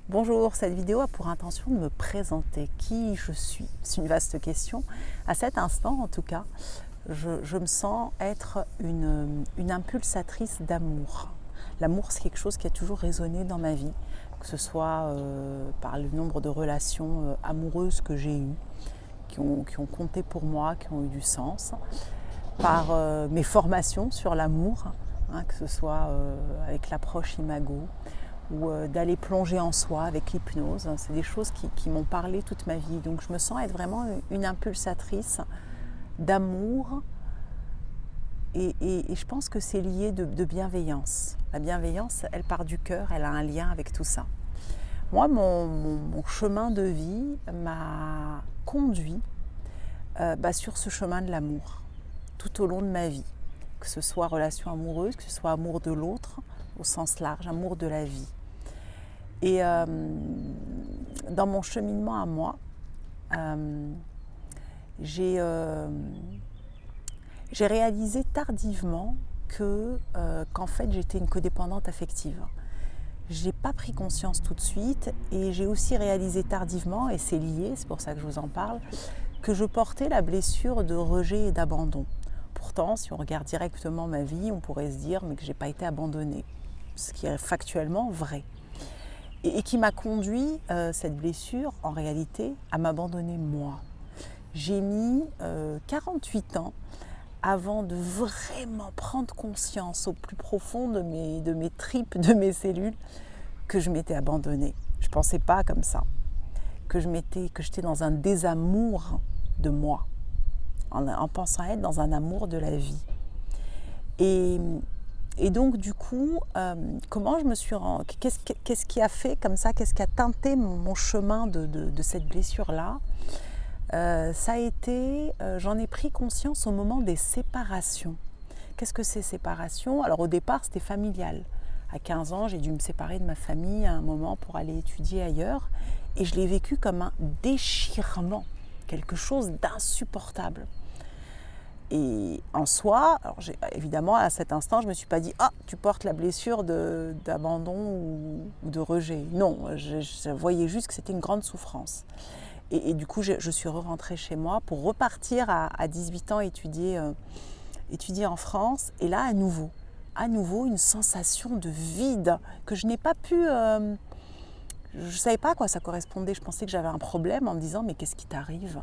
Bonjour, cette vidéo a pour intention de me présenter qui je suis. C'est une vaste question. À cet instant, en tout cas, je me sens être une impulsatrice d'amour. L'amour, c'est quelque chose qui a toujours résonné dans ma vie, que ce soit par le nombre de relations amoureuses que j'ai eues, qui ont compté pour moi, qui ont eu du sens, par mes formations sur l'amour, que ce soit avec l'approche Imago, ou d'aller plonger en soi avec l'hypnose. C'est des choses qui m'ont parlé toute ma vie. Donc je me sens être vraiment une impulsatrice d'amour et je pense que c'est lié de bienveillance. La bienveillance, elle part du cœur, elle a un lien avec tout ça. Moi, mon chemin de vie m'a conduit sur ce chemin de l'amour tout au long de ma vie. Que ce soit relation amoureuse, que ce soit amour de l'autre au sens large, amour de la vie. Et dans mon cheminement à moi, j'ai réalisé tardivement qu'en fait j'étais une codépendante affective. Je n'ai pas pris conscience tout de suite et j'ai aussi réalisé tardivement, et c'est lié, c'est pour ça que je vous en parle, que je portais la blessure de rejet et d'abandon. Pourtant, si on regarde directement ma vie, on pourrait se dire mais que je n'ai pas été abandonnée, ce qui est factuellement vrai. Et qui m'a conduit, cette blessure, en réalité, à m'abandonner moi. J'ai mis 48 ans avant de vraiment prendre conscience au plus profond de mes tripes, de mes cellules, que je m'étais abandonnée. Je ne pensais pas comme ça, que j'étais dans un désamour de moi, en pensant être dans un amour de la vie. Et donc du coup, comment je me suis qu'est-ce qui a fait comme ça, qu'est-ce qui a teinté mon chemin de cette blessure-là, ça a été, j'en ai pris conscience au moment des séparations. Qu'est-ce que c'est séparation? Alors au départ, c'était familial. À 15 ans, j'ai dû me séparer de ma famille à un moment pour aller étudier ailleurs. Et je l'ai vécu comme un déchirement, quelque chose d'insupportable. Et en soi, alors évidemment, à cet instant, je ne me suis pas dit « Ah, tu portes la blessure d'abandon ou de rejet ». Non, je voyais juste que c'était une grande souffrance. Et du coup, je suis rentrée chez moi pour repartir à 18 ans étudier en France. Et là, à nouveau, une sensation de vide que je n'ai pas pu... je ne savais pas à quoi ça correspondait. Je pensais que j'avais un problème en me disant « Mais qu'est-ce qui t'arrive ?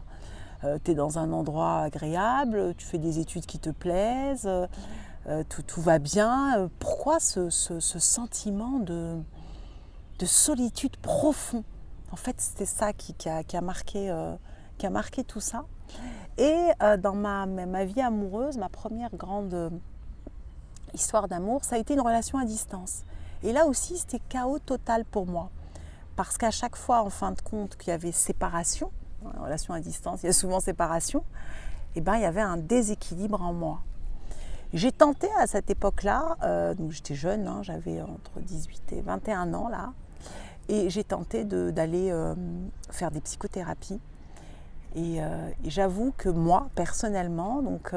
Tu es dans un endroit agréable, tu fais des études qui te plaisent, tout va bien. Pourquoi ce sentiment de solitude profond ?» En fait, c'était ça qui a marqué tout ça. Et dans ma vie amoureuse, ma première grande histoire d'amour, ça a été une relation à distance. Et là aussi, c'était chaos total pour moi. Parce qu'à chaque fois, en fin de compte, qu'il y avait séparation, en relation à distance, il y a souvent séparation, et il y avait un déséquilibre en moi. J'ai tenté à cette époque-là, donc j'étais jeune, j'avais entre 18 et 21 ans là, et j'ai tenté d'aller faire des psychothérapies. Et j'avoue que moi, personnellement, donc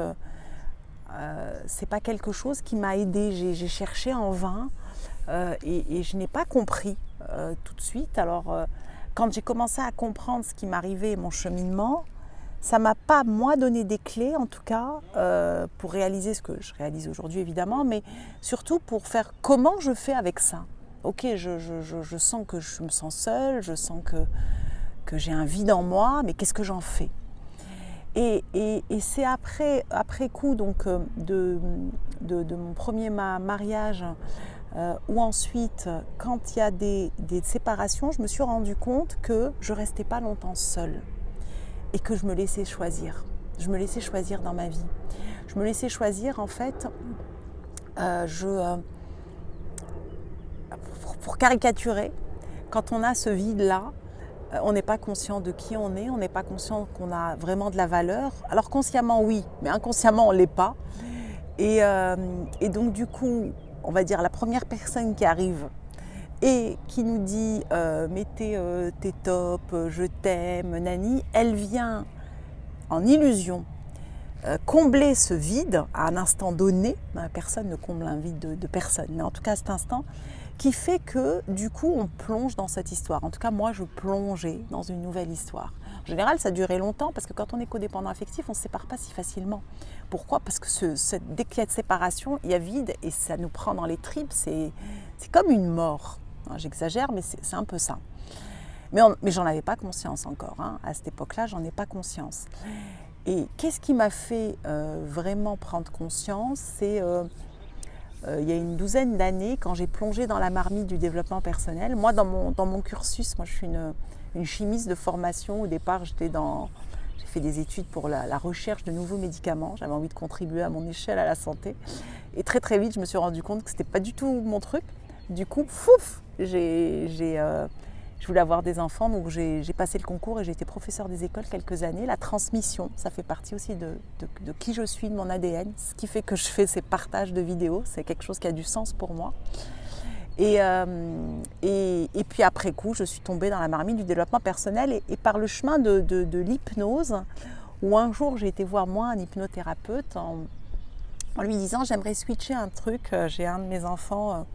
c'est pas quelque chose qui m'a aidée. J'ai cherché en vain et je n'ai pas compris tout de suite. Alors, quand j'ai commencé à comprendre ce qui m'arrivait et mon cheminement, ça ne m'a pas, moi, donné des clés, en tout cas, pour réaliser ce que je réalise aujourd'hui, évidemment, mais surtout pour faire comment je fais avec ça. Ok, je sens que je me sens seule, je sens que j'ai un vide en moi, mais qu'est-ce que j'en fais ? Et c'est après coup donc, de mon premier mariage, ou ensuite, quand il y a des séparations, je me suis rendu compte que je ne restais pas longtemps seule et que je me laissais choisir. Je me laissais choisir dans ma vie. Je me laissais choisir, en fait, pour caricaturer, quand on a ce vide-là, on n'est pas conscient de qui on n'est pas conscient qu'on a vraiment de la valeur. Alors consciemment, oui, mais inconsciemment, on ne l'est pas. Et donc, du coup, on va dire la première personne qui arrive et qui nous dit mais t'es top, je t'aime, nani, elle vient en illusion combler ce vide à un instant donné. Personne ne comble un vide de personne, mais en tout cas à cet instant, qui fait que du coup on plonge dans cette histoire. En tout cas moi je plongeais dans une nouvelle histoire. En général ça durait longtemps parce que quand on est codépendant affectif on ne se sépare pas si facilement. Pourquoi? Parce que dès qu'il y a de séparation il y a vide et ça nous prend dans les tripes, c'est comme une mort. J'exagère mais c'est un peu ça. Mais j'en avais pas conscience encore, hein. À cette époque-là j'en ai pas conscience. Et qu'est-ce qui m'a fait vraiment prendre conscience? C'est il y a une douzaine d'années, quand j'ai plongé dans la marmite du développement personnel. Moi, dans mon cursus, moi, je suis une chimiste de formation. Au départ, j'ai fait des études pour la recherche de nouveaux médicaments. J'avais envie de contribuer à mon échelle à la santé. Et très, très vite, je me suis rendu compte que ce n'était pas du tout mon truc. Du coup, fouf, je voulais avoir des enfants, donc j'ai passé le concours et j'ai été professeure des écoles quelques années. La transmission, ça fait partie aussi de qui je suis, de mon ADN. Ce qui fait que je fais ces partages de vidéos, c'est quelque chose qui a du sens pour moi. Et puis après coup, je suis tombée dans la marmite du développement personnel et par le chemin de l'hypnose, où un jour j'ai été voir moi un hypnothérapeute en lui disant j'aimerais switcher un truc. J'ai un de mes enfants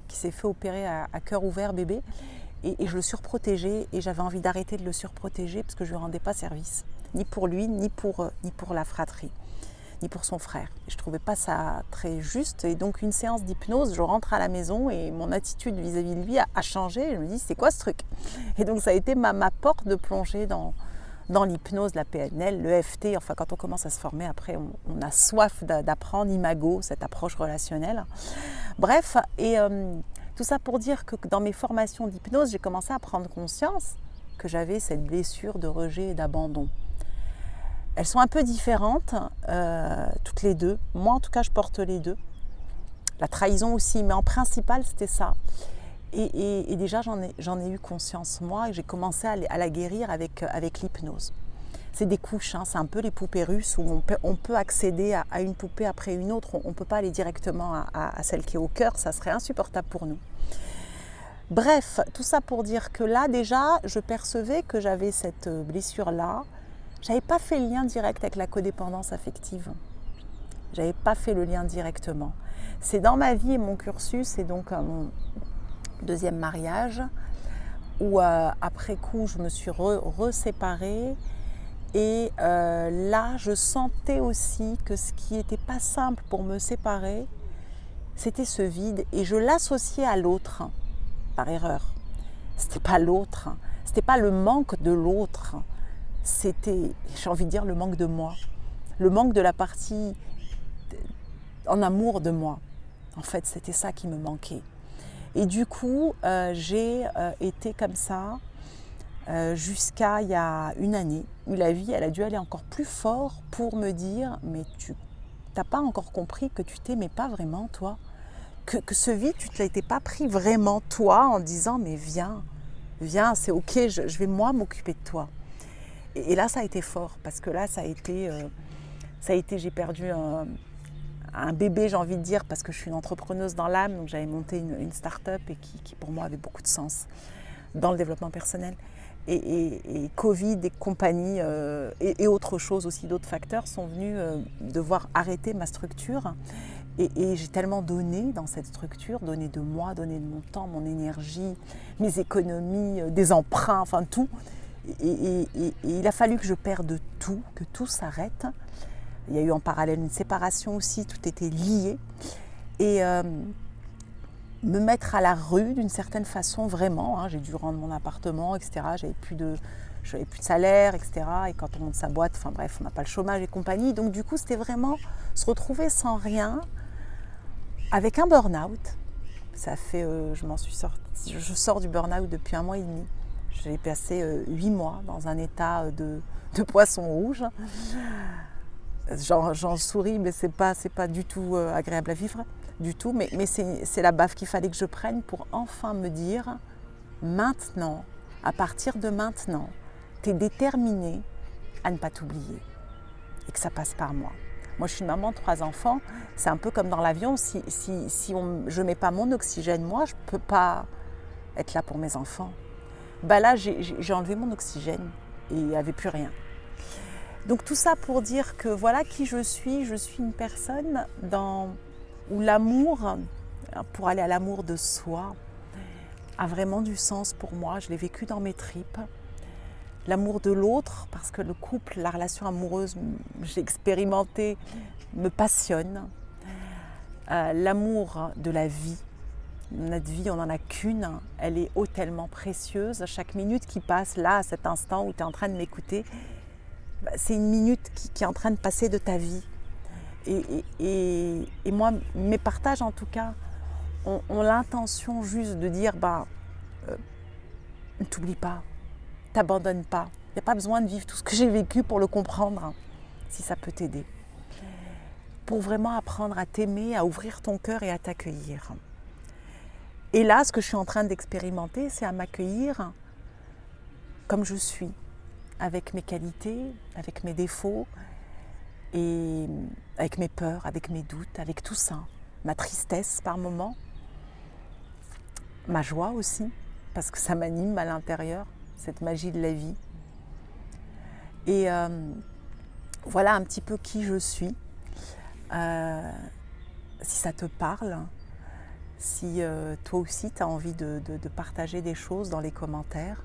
qui s'est fait opérer à cœur ouvert bébé. Et je le surprotégeais et j'avais envie d'arrêter de le surprotéger parce que je ne lui rendais pas service, ni pour lui, ni pour la fratrie, ni pour son frère. Et je ne trouvais pas ça très juste. Et donc une séance d'hypnose, je rentre à la maison et mon attitude vis-à-vis de lui a changé. Je me dis, c'est quoi ce truc? Et donc ça a été ma porte de plonger dans l'hypnose, la PNL, le FT. Enfin, quand on commence à se former, après, on a soif d'apprendre Imago, cette approche relationnelle. Bref, et tout ça pour dire que dans mes formations d'hypnose, j'ai commencé à prendre conscience que j'avais cette blessure de rejet et d'abandon. Elles sont un peu différentes, toutes les deux. Moi, en tout cas, je porte les deux. La trahison aussi, mais en principal, c'était ça. Et déjà, j'en ai eu conscience, moi, et j'ai commencé à la guérir avec l'hypnose. C'est des couches, hein, c'est un peu les poupées russes où on peut accéder à une poupée après une autre. On ne peut pas aller directement à celle qui est au cœur, ça serait insupportable pour nous. Bref, tout ça pour dire que là, déjà, je percevais que j'avais cette blessure-là. Je n'avais pas fait le lien direct avec la codépendance affective. Je n'avais pas fait le lien directement. C'est dans ma vie et mon cursus, et donc mon deuxième mariage, où après coup, je me suis reséparée. Et là, je sentais aussi que ce qui n'était pas simple pour me séparer, c'était ce vide. Et je l'associais à l'autre, par erreur. C'était pas l'autre, c'était pas le manque de l'autre. C'était, j'ai envie de dire, le manque de moi. Le manque de la partie en amour de moi. En fait, c'était ça qui me manquait. Et du coup, j'ai été comme ça jusqu'à il y a une année, où la vie, elle a dû aller encore plus fort pour me dire « mais tu n'as pas encore compris que tu t'aimais pas vraiment, toi ?» que ce vide, tu ne te l'étais pas pris vraiment, toi, en disant « mais viens, c'est ok, je vais moi m'occuper de toi ». Et là, ça a été fort, parce que là, ça a été j'ai perdu un bébé, j'ai envie de dire, parce que je suis une entrepreneuse dans l'âme, donc j'avais monté une start-up et qui pour moi avait beaucoup de sens dans le développement personnel. Et Covid et compagnie et autre chose aussi, d'autres facteurs sont venus devoir arrêter ma structure. Et j'ai tellement donné dans cette structure, donné de moi, donné de mon temps, mon énergie, mes économies, des emprunts, enfin tout. Et il a fallu que je perde tout, que tout s'arrête. Il y a eu en parallèle une séparation aussi, tout était lié. Et me mettre à la rue d'une certaine façon, vraiment. Hein, j'ai dû rendre mon appartement, etc. J'avais plus de salaire, etc. Et quand on monte sa boîte, enfin bref, on n'a pas le chômage et compagnie. Donc du coup, c'était vraiment se retrouver sans rien, avec un burn-out. Ça fait, je sors du burn-out depuis 1 mois et demi. J'ai passé 8 mois dans un état de poisson rouge. J'en souris, mais c'est pas du tout agréable à vivre, du tout. Mais c'est la baffe qu'il fallait que je prenne pour enfin me dire, maintenant, à partir de maintenant, tu es déterminée à ne pas t'oublier et que ça passe par moi. Moi, je suis une maman de 3 enfants. C'est un peu comme dans l'avion. Si je ne mets pas mon oxygène, moi, je ne peux pas être là pour mes enfants. Bah là, j'ai enlevé mon oxygène et il n'y avait plus rien. Donc tout ça pour dire que voilà qui je suis une personne où l'amour, pour aller à l'amour de soi, a vraiment du sens pour moi. Je l'ai vécu dans mes tripes. L'amour de l'autre, parce que le couple, la relation amoureuse, j'ai expérimenté, me passionne. L'amour de la vie. Notre vie, on n'en a qu'une. Elle est tellement précieuse. Chaque minute qui passe là, à cet instant où tu es en train de m'écouter, c'est une minute qui est en train de passer de ta vie. Et moi, mes partages en tout cas, ont l'intention juste de dire, ne t'oublie pas, t'abandonne pas. Il n'y a pas besoin de vivre tout ce que j'ai vécu pour le comprendre, si ça peut t'aider. Pour vraiment apprendre à t'aimer, à ouvrir ton cœur et à t'accueillir. Et là, ce que je suis en train d'expérimenter, c'est à m'accueillir comme je suis, avec mes qualités, avec mes défauts, et avec mes peurs, avec mes doutes, avec tout ça. Ma tristesse par moments, ma joie aussi, parce que ça m'anime à l'intérieur, cette magie de la vie. Et voilà un petit peu qui je suis. Si ça te parle, si toi aussi tu as envie de partager des choses dans les commentaires,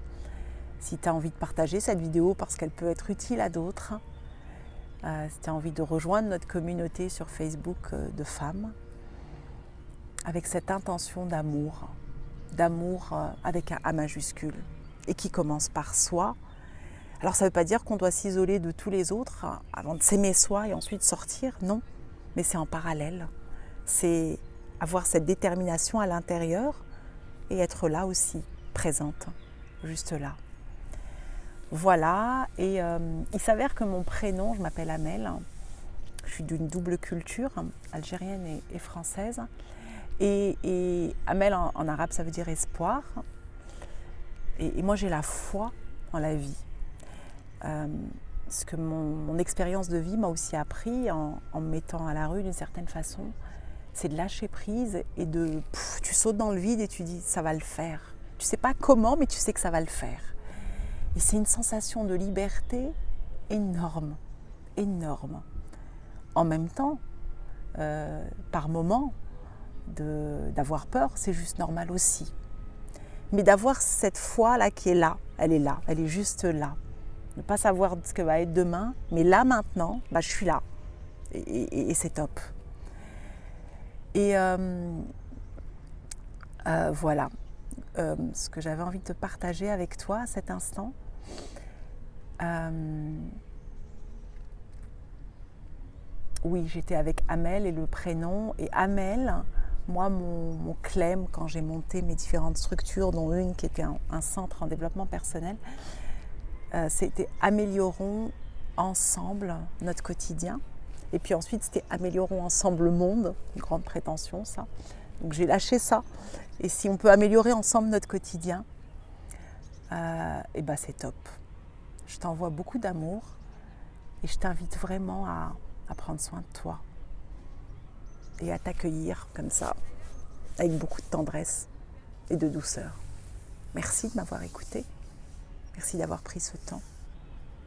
si tu as envie de partager cette vidéo parce qu'elle peut être utile à d'autres, si tu as envie de rejoindre notre communauté sur Facebook de femmes, avec cette intention d'amour avec un A majuscule, et qui commence par soi. Alors ça ne veut pas dire qu'on doit s'isoler de tous les autres avant de s'aimer soi et ensuite sortir, non, mais c'est en parallèle. C'est avoir cette détermination à l'intérieur et être là aussi, présente, juste là. Voilà, et il s'avère que mon prénom, je m'appelle Amel, je suis d'une double culture, algérienne et française. Et Amel en arabe, ça veut dire espoir. Et moi, j'ai la foi en la vie. Ce que mon expérience de vie m'a aussi appris en me mettant à la rue d'une certaine façon, c'est de lâcher prise et tu sautes dans le vide et tu dis ça va le faire. Tu sais pas comment, mais tu sais que ça va le faire. Et c'est une sensation de liberté énorme, énorme. En même temps, par moments, d'avoir peur, c'est juste normal aussi. Mais d'avoir cette foi-là qui est là, elle est juste là. Ne pas savoir ce que va être demain, mais là maintenant, je suis là. Et c'est top. Et voilà ce que j'avais envie de te partager avec toi à cet instant. Oui, j'étais avec Amel et le prénom. Et Amel, moi, mon claim, quand j'ai monté mes différentes structures, dont une qui était un centre en développement personnel, c'était améliorons ensemble notre quotidien. Et puis ensuite, c'était améliorons ensemble le monde. Une grande prétention, ça. Donc j'ai lâché ça. Et si on peut améliorer ensemble notre quotidien, c'est top. Je t'envoie beaucoup d'amour et je t'invite vraiment à prendre soin de toi et à t'accueillir comme ça, avec beaucoup de tendresse et de douceur. Merci de m'avoir écouté. Merci d'avoir pris ce temps.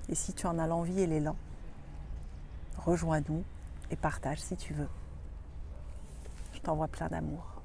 Et si tu en as l'envie et l'élan, rejoins-nous et partage si tu veux. Je t'envoie plein d'amour.